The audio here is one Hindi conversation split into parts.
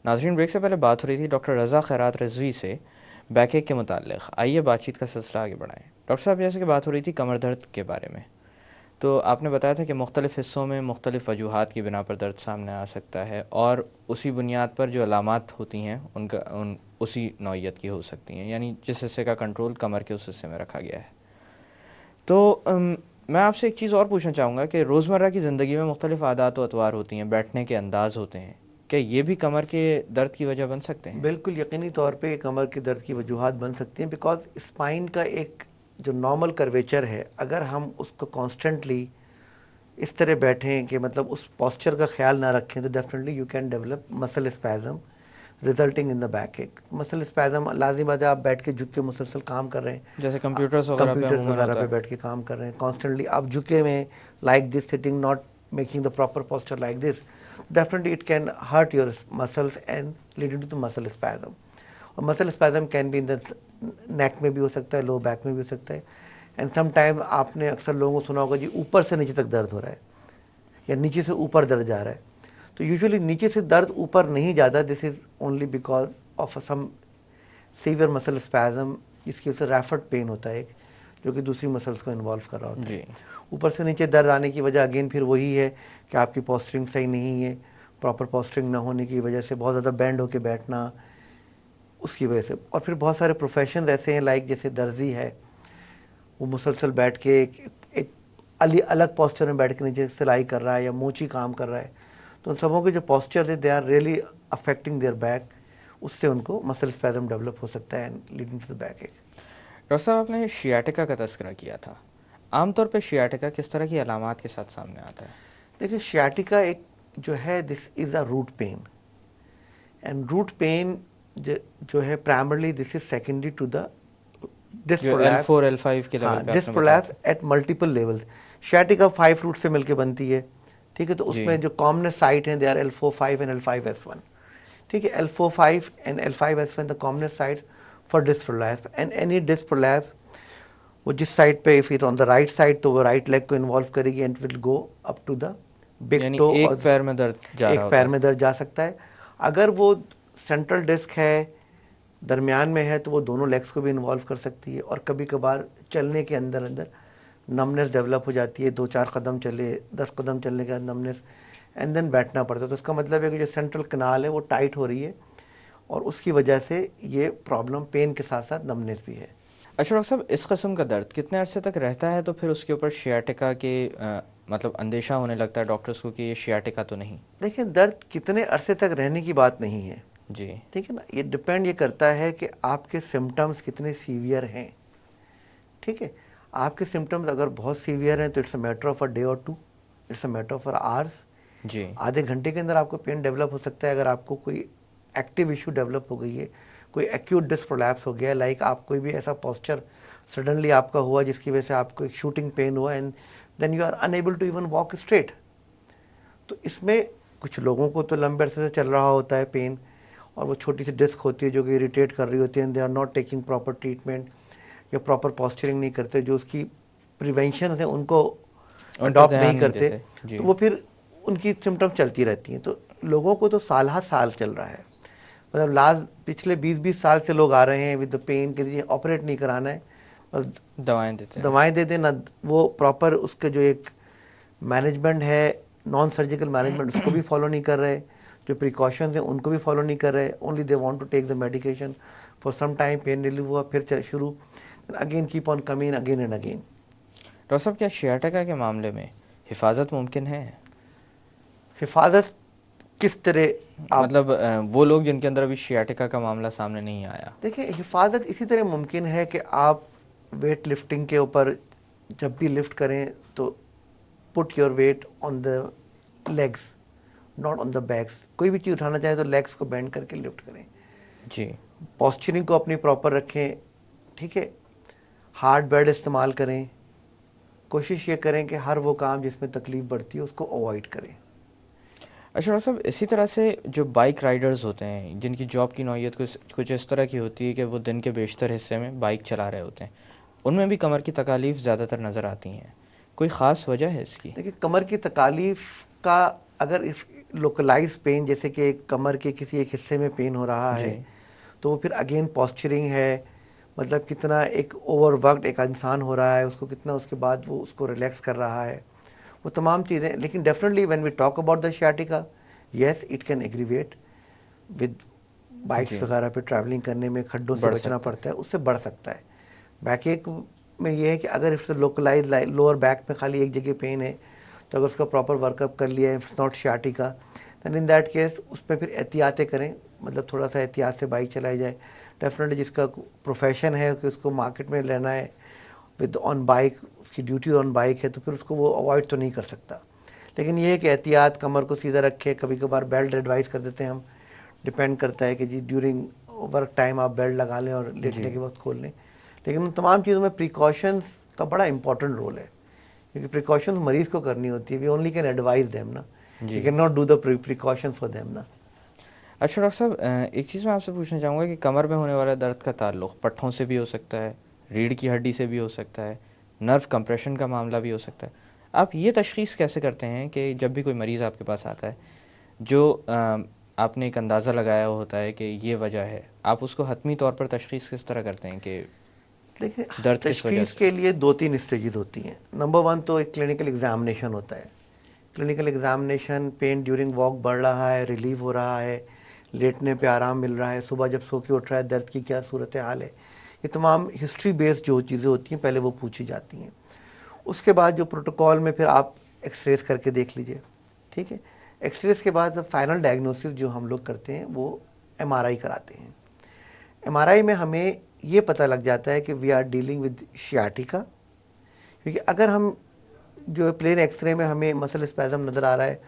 नाज़रीन, ब्रेक से पहले बात हो रही थी डॉक्टर रज़ा खैरात रिजवी से बैकएक के मुताल्लिक़। आइए बातचीत का सिलसिला आगे बढ़ाएं। डॉक्टर साहब, जैसे कि बात हो रही थी कमर दर्द के बारे में, तो आपने बताया था कि मुख्तलिफ़ हिस्सों में मुख्तलिफ़ वजूहात की बिना पर दर्द सामने आ सकता है और उसी बुनियाद पर जो अलामात होती हैं उसी नौइयत की हो सकती हैं, यानी जिस हिस्से का कंट्रोल कमर के उस हिस्से में रखा गया है। तो मैं आपसे एक चीज़ और पूछना चाहूँगा कि रोज़मर्रा की ज़िंदगी में मुख्तलिफ़ आदात व अतवार होती हैं, बैठने के अंदाज़ होते हैं, क्या ये भी कमर के दर्द की वजह बन सकते हैं? बिल्कुल यकीनी तौर पे कमर के दर्द की वजूहात बन सकती हैं, बिकॉज स्पाइन का एक जो नॉर्मल कर्वेचर है, अगर हम उसको कॉन्स्टेंटली इस तरह बैठें कि मतलब उस पॉस्चर का ख्याल ना रखें, तो definitely you can develop muscle spasm resulting in the back एक। मसल स्पैज़म लाजिम बात है, आप बैठ के झुक के मुसलसल काम कर रहे हैं, जैसे कंप्यूटर्स वगैरह पे कंप्यूटर्स अमूमन वगैरह होता पे है। बैठ के काम कर रहे हैं कॉन्स्टेंटली, आप झुके में like this sitting not making the proper posture like this, definitely it can hurt your muscles and leading to the muscle spasm. और muscle spasm can be in the neck में भी हो सकता है, low back में भी हो सकता है, and sometime आपने अक्सर लोगों को सुना होगा जी ऊपर से नीचे तक दर्द हो रहा है या नीचे से ऊपर दर्द जा रहा है। तो यूजुअली नीचे से दर्द ऊपर नहीं जाता, this is only because of some severe muscle spasm, जिसकी वजह से रैफर्ड पेन होता है एक, जो कि दूसरी मसल्स को इन्वॉल्व कर रहा होता है। ऊपर से नीचे दर्द आने की वजह अगेन फिर वही है कि आपकी पोस्चरिंग सही नहीं है, प्रॉपर पोस्चरिंग ना होने की वजह से बहुत ज़्यादा बैंड होकर बैठना, उसकी वजह से। और फिर बहुत सारे प्रोफेशन ऐसे हैं, लाइक जैसे दर्जी है, वो मुसलसल बैठ के एक अलग पोस्चर में बैठ के नीचे सिलाई कर रहा है या मोची काम कर रहा है, तो उन सबों के जो पोस्चर है they are really affecting their back, उससे उनको मसल स्पैज़म डेवलप हो सकता है लीडिंग टू द बैक एक। डॉक्टर साहब, आपने शियाटिका का तज़किरा किया था। आमतौर पे शियाटिका किस तरह की अलामात के साथ सामने आता है? देखिए, शियाटिका एक जो है, this is a root pain, and root pain जो है primarily this is secondary to the disc prolapse, L4 L5 के लेवल पे डिस्क आपने बताया prolapse at multiple levels. Sciatica 5 root से मिलकर बनती है, ठीक है, तो उसमें जो कॉमनेस्ट साइट हैं they are L4 5 and L5 S1, ठीक है। L4 5 and L5 S1 the commonest sites for disc prolapse, and any disc prolapse वो जिस साइड पे, if it on the right side तो वो राइट लेग को इन्वॉल्व करेगी and will go up to the big toe, एक और पैर में दर्द जा रहा एक होता पैर है। में दर्द जा सकता है। अगर वो सेंट्रल डिस्क है, दरमियान में है, तो वो दोनों लेग्स को भी इन्वॉल्व कर सकती है, और कभी कभार चलने के अंदर अंदर नमनेस डेवलप हो जाती है, 2-4 कदम चले, 10 कदम चलने के बाद नमनेस, एंड देन बैठना पड़ता है। तो इसका मतलब है कि जो सेंट्रल कनाल है वो टाइट हो रही है, और उसकी वजह से ये प्रॉब्लम पेन के साथ साथ नमनेस भी है। अच्छा डॉक्टर साहब, इस कस्म का दर्द कितने अरसे तक रहता है, तो फिर उसके ऊपर शियाटिका के मतलब अंदेशा होने लगता है डॉक्टर्स को कि ये शियाटिका तो नहीं? देखिए, दर्द कितने अरसे तक रहने की बात नहीं है जी, ठीक है ना, ये डिपेंड ये करता है कि आपके सिम्टम्स कितने सीवियर हैं, ठीक है। आपके सिम्टम्स अगर बहुत सीवियर हैं तो it's a matter of a day और two, it's a matter of hours, जी, आधे घंटे के अंदर आपको पेन डेवलप हो सकता है। अगर आपको कोई एक्टिव इशू डेवलप हो गई है, कोई एक्यूट डिस्क प्रोलैप्स हो गया, लाइक आप कोई भी ऐसा पोस्चर सडनली आपका हुआ जिसकी वजह से आपको एक शूटिंग पेन हुआ, and then you are unable to even walk straight, तो इसमें कुछ लोगों को तो लंबे अरसे से चल रहा होता है पेन, और वो छोटी सी डिस्क होती है जो कि इरिटेट कर रही होती है, and they are not taking proper treatment या प्रॉपर पॉस्चरिंग नहीं करते, जो उसकी प्रिवेंशन है उनको अडॉप्ट नहीं करते, तो वो फिर उनकी सिम्टम चलती रहती हैं। तो लोगों को तो साल चल रहा है, मतलब पिछले 20-20 साल से लोग आ रहे हैं विद द पेन के लिए, ऑपरेट नहीं कराना है, बस दवाएं दे देना, वो प्रॉपर उसके जो एक मैनेजमेंट है, नॉन सर्जिकल मैनेजमेंट, उसको भी फॉलो नहीं कर रहे, जो प्रिकॉशंस हैं उनको भी फॉलो नहीं कर रहे, only they want to take the medication for some time, pain relieve हुआ फिर शुरू, again keep on coming again and again. Doctor साहब, क्या शियाटिका के मामले में हिफाजत मुमकिन है? हिफाजत किस तरह? मतलब वो लोग जिनके अंदर अभी शियाटिका का मामला सामने नहीं आया। देखिए, हिफाजत इसी तरह मुमकिन है कि आप वेट लिफ्टिंग के ऊपर जब भी लिफ्ट करें तो put your weight on the legs, not on the backs. कोई भी चीज़ उठाना चाहे तो लेग्स को बेंड करके लिफ्ट करें जी, पॉस्चरिंग को अपनी प्रॉपर रखें, ठीक है। हार्ड बेड इस्तेमाल करें, कोशिश ये करें कि हर वो काम जिसमें तकलीफ़ बढ़ती है उसको अवॉइड करें। अच्छा डॉक्टर साहब, इसी तरह से जो बाइक राइडर्स होते हैं जिनकी जॉब की नौइयत कुछ इस तरह की होती है कि वो दिन के बेशतर हिस्से में बाइक चला रहे होते हैं, उनमें भी कमर की तकालीफ ज़्यादातर नज़र आती हैं, कोई ख़ास वजह है इसकी? देखिए, कमर की तकालीफ का अगर लोकलाइज पेन, जैसे कि कमर के किसी एक हिस्से में पेन हो रहा है, जी। तो वो फिर अगेन पॉस्चरिंग है, मतलब कितना एक ओवरवर्कड एक इंसान हो रहा है, उसको कितना उसके बाद वो उसको रिलैक्स कर रहा है, वो तमाम चीज़ें। लेकिन definitely when we talk about the sciatica, yes it can aggravate with bikes जी, वगैरह पे ट्रैवलिंग करने में खड्डों से बढ़ बचना सकता है। पड़ता है, उससे बढ़ सकता है। बैक एक में ये है कि अगर इट्स लोकलाइज लोअर बैक में खाली एक जगह पेन है, तो अगर उसका प्रॉपर वर्कअप कर लिया, it's not sciatica, then in that case उसमें फिर एहतियातें करें, मतलब थोड़ा सा एहतियात से बाइक चलाई जाए। डेफिनेटली जिसका प्रोफेशन है कि उसको मार्केट में लेना है विद ऑन बाइक, उसकी ड्यूटी ऑन बाइक है, तो फिर उसको वो अवॉइड तो नहीं कर सकता। लेकिन ये है कि एहतियात, कमर को सीधा रखे, कभी कभार बेल्ट एडवाइस कर देते हैं हम, डिपेंड करता है कि जी ड्यूरिंग वर्क टाइम आप बेल्ट लगा लें और जी। लेटने के वक्त खोल लें। लेकिन उन तमाम चीज़ों में प्रिकॉशंस का बड़ा इंपॉर्टेंट रोल है, क्योंकि प्रिकॉशंस मरीज़ को करनी होती है। We only can advise them ना, वी जी। Can not do the precautions for them ना। अच्छा डॉक्टर साहब, एक चीज़ मैं आपसे पूछना चाहूँगा कि कमर में होने वाला दर्द का ताल्लुक़ पट्ठों से भी हो सकता है, रीढ़ की हड्डी से भी हो सकता है, नर्व कंप्रेशन का मामला भी हो सकता है। आप ये तशख़ीस कैसे करते हैं कि जब भी कोई मरीज़ आपके पास आता है, जो आपने एक अंदाज़ा लगाया होता है कि ये वजह है, आप उसको हतमी तौर पर तशख़ीस किस तरह करते हैं कि देखिए, दर्द किस वजह तशख़ीस से? के लिए 2-3 स्टेजेस होती हैं। नंबर 1 तो एक क्लिनिकल एग्जामिनेशन होता है। Clinical examination, pen during walk बढ़ रहा है, रिलीव हो रहा है, लेटने पे आराम मिल रहा है, सुबह जब सो के उठ रहा है दर्द की क्या सूरत हाल है, ये तमाम हिस्ट्री बेस्ड जो चीज़ें होती हैं पहले वो पूछी जाती हैं। उसके बाद जो प्रोटोकॉल में फिर आप एक्सरेज करके देख लीजिए, ठीक है। एक्सरेज के बाद फाइनल डायग्नोसिस जो हम लोग करते हैं वो एमआरआई कराते हैं। एमआरआई में हमें ये पता लग जाता है कि we are dealing with sciatica, क्योंकि अगर हम जो प्लेन एक्सरे में हमें मसल स्पैज़म नज़र आ रहा है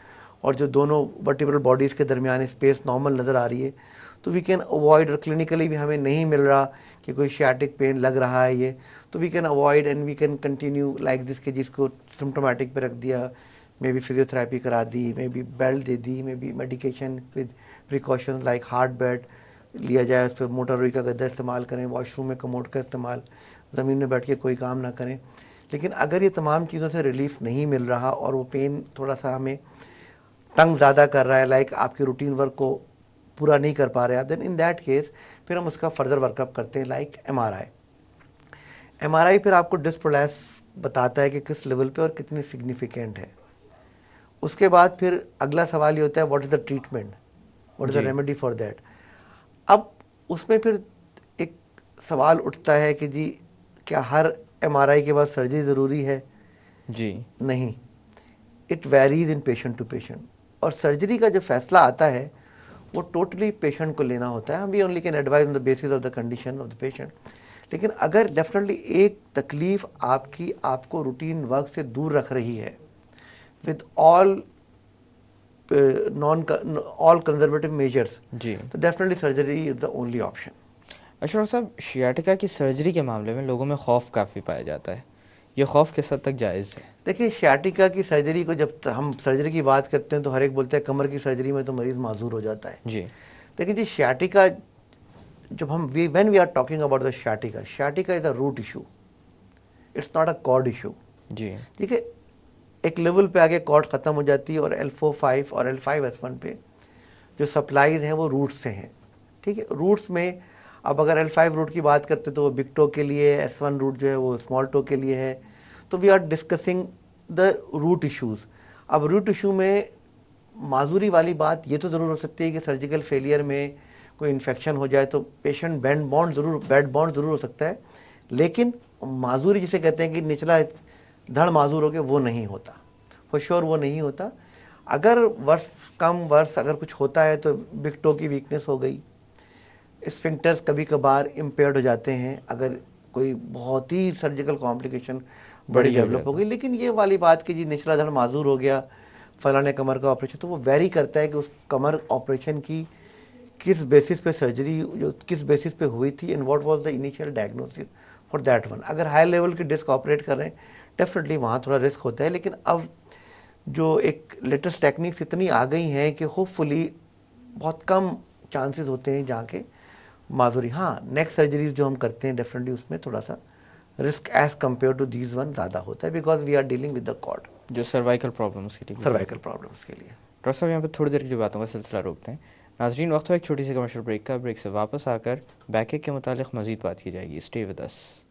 और जो दोनों वर्टिब्रल बॉडीज़ के दरमियान स्पेस नॉर्मल नज़र आ रही है, तो वी कैन अवॉइड, और क्लिनिकली भी हमें नहीं मिल रहा कि कोई sciatic पेन लग रहा है ये, तो we can avoid and we can continue like this, के जिसको सिम्टोमेटिक पे रख दिया, मे बी फिजियोथेरेपी करा दी, मे बी बेल्ट दे दी, maybe medication with precautions like hard bed लिया जाए, उस पर मोटर रुई का गद्दा इस्तेमाल करें, वॉशरूम में कमोड का इस्तेमाल, ज़मीन में बैठ के कोई काम ना करें। लेकिन अगर ये तमाम चीज़ों से रिलीफ नहीं मिल रहा और वो पेन थोड़ा सा हमें तंग ज़्यादा कर रहा है, लाइक आपके रूटीन वर्क को पूरा नहीं कर पा रहे आप, देन इन दैट केस फिर हम उसका फर्दर वर्कअप करते हैं लाइक एमआरआई। एमआरआई फिर आपको डिस्क प्रोलैप्स बताता है कि किस लेवल पे और कितनी सिग्निफिकेंट है। उसके बाद फिर अगला सवाल ये होता है what is the treatment, what is the जी। Remedy for that. अब उसमें फिर एक सवाल उठता है कि जी क्या हर एमआरआई के बाद सर्जरी ज़रूरी है? जी। नहीं, it varies in patient to patient, और सर्जरी का जो फैसला आता है वो टोटली पेशेंट को लेना होता है। हम भी only can advise on the basis of the condition of the patient. लेकिन अगर डेफिनेटली एक तकलीफ आपकी आपको रूटीन वर्क से दूर रख रही है with all all conservative measures, जी। तो definitely surgery is the only option. अच्छा डॉक्टर साहब, sciatica की सर्जरी के मामले में लोगों में खौफ काफ़ी पाया जाता है, ये खौफ किस हद तक जायज़ है? देखिए, sciatica की सर्जरी को जब हम सर्जरी की बात करते हैं तो हर एक बोलता है कमर की सर्जरी में तो मरीज़ माजूर हो जाता है। जी। लेकिन जी sciatica, जब हम when we are talking about the sciatica is a root issue, it's not a cord issue. जी। ठीक है, एक लेवल पे आगे कॉर्ड ख़त्म हो जाती है और L4-5 और L5-S1 पे जो सप्लाईज हैं वो रूट्स से हैं। ठीक है, रूट्स में अब अगर L5 रूट की बात करते तो वो बिग टो के लिए, S1 रूट जो है वो स्मॉल टो के लिए है। तो we are discussing the root issues. अब रूट इशू में माजूरी वाली बात ये तो ज़रूर हो सकती है कि सर्जिकल फेलियर में कोई इन्फेक्शन हो जाए तो पेशेंट बेड बॉन्ड ज़रूर हो सकता है, लेकिन माजूरी जिसे कहते हैं कि निचला धड़ माजूर हो गया, वो नहीं होता, फॉर श्योर वो नहीं होता। अगर वर्ष अगर कुछ होता है तो बिग टो की वीकनेस हो गई, स्फिंक्टर्स कभी कभार इम्पेयर्ड हो जाते हैं, अगर कोई बहुत ही सर्जिकल कॉम्प्लिकेशन बड़ी बड़ी हो डेवलप जाए हो तो? गई। लेकिन ये वाली बात कि जी निचला धड़ माजूर हो गया, फलाने कमर का ऑपरेशन, तो वो वेरी करता है कि उस कमर ऑपरेशन की किस बेसिस पे सर्जरी, जो किस बेसिस पे हुई थी, and what was the initial diagnosis for that one. अगर हाई लेवल की डिस्क ऑपरेट कर रहे हैं डेफिनेटली वहाँ थोड़ा रिस्क होता है। लेकिन अब जो एक लेटेस्ट टेक्निक्स इतनी आ गई हैं कि होपफुली बहुत कम चांसेस होते हैं जहाँ के माधुरी। हाँ, नेक्स्ट सर्जरीज जो हम करते हैं डेफिनेटली उसमें थोड़ा सा risk as compare to these one ज़्यादा होता है, because we are dealing with the cord. जो सर्वाइकल प्रॉब्लम्स के लिए। सर्वाइकल प्रॉब्लम्स के लिए। डॉक्टर साहब यहाँ पे थोड़ी देर की बातों का सिलसिला रोकते हैं। नाजरीन, वक्त हो एक छोटी सी कमर्शियल ब्रेक का। ब्रेक से वापस आकर बैकएक के मुतालिक मज़ीद बात की जाएगी। Stay with us.